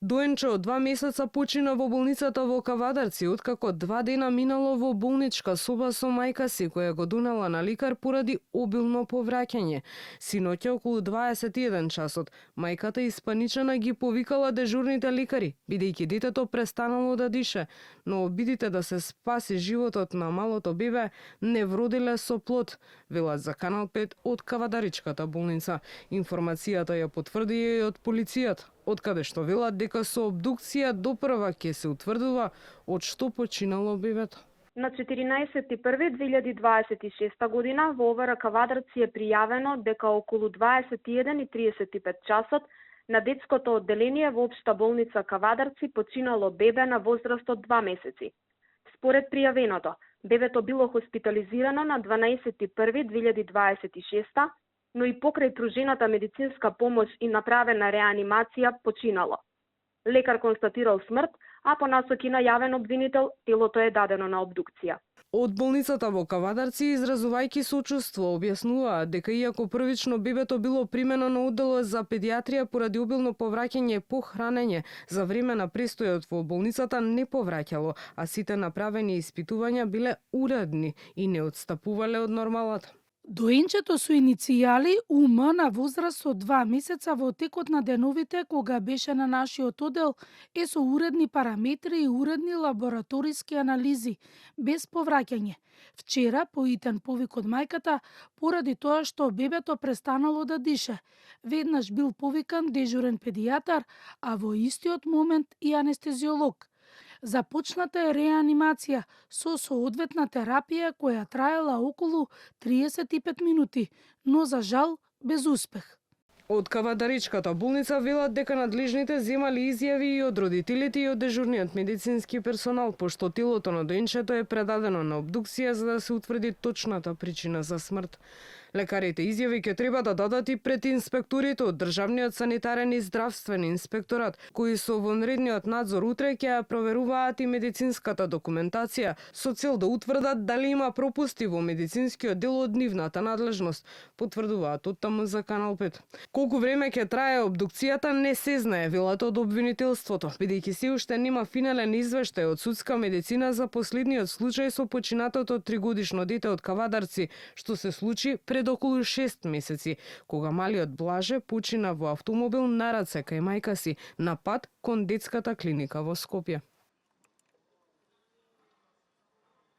Доенче од 2 месеца почина во болницата во Кавадарци, откако 2 дена минало во болничка соба со мајка си, која го донела на лекар поради обилно повраќање. Синоќа околу 21 часот, мајката испаничена ги повикала дежурните лекари, бидејќи детето престанало да дише, но обидите да се спаси животот на малото бебе не вродиле со плод, велат за Канал 5 од Кавадаричката болница. Информацијата ја потврди и од полицијата, од каде што велат дека со обдукција допрва ќе се утврдува од што починало бебето. На 14.1.2026 година во ОВР Кавадарци е пријавено дека околу 21:35 часот на детското одделение во Општа болница Кавадарци починало бебе на возраст од 2 месеци. Според пријавеното, бебето било хоспитализирано на 12.1.2026, но и покрај пружената медицинска помош и направена реанимација починало. Лекар констатирал смрт, а по насоки на јавен обвинител, телото е дадено на обдукција. Од болницата во Кавадарци, изразувајќи сочувство, објаснуваат дека иако првично бебето било примено на одделот за педиатрија поради обилно повраќање по хранење, за време на престојот во болницата не повраќало, а сите направени испитувања биле уредни и не отстапувале од нормалата. Доенчето со иницијали УМ на возраст од 2 месеца во текот на деновите кога беше на нашиот оддел е со уредни параметри и уредни лабораториски анализи, без повраќање. Вчера, по итен повик од мајката, поради тоа што бебето престанало да дише, веднаш бил повикан дежурен педијатар, а во истиот момент и анестезиолог. Започната е реанимација со соодветна терапија која траела околу 35 минути, но за жал без успех. Од Кавадаричката болница велат дека надлежните земали изјави и од родителите и од дежурниот медицински персонал, пошто телото на доенчето е предадено на обдукција за да се утврди точната причина за смрт. Лекарите изјави ќе треба да дадат и пред инспекторите од Државниот санитарен и здравствен инспекторат, кои со вонредниот надзор утре ќе ја проверуваат и медицинската документација со цел да утврдат дали има пропусти во медицинскиот дел од нивната надлежност, потврдуваат од таму за Канал 5. Колку време ќе трае обдукцијата не се знае, велат од обвинителството, бидејќи се уште нема финален извештај од судска медицина за последниот случај со починатото 3-годишно дете од Кавадарци, што се случи пред околу 6 месеци, кога малиот Блаже почина во автомобил на раце кај мајка си на пат кон детската клиника во Скопје.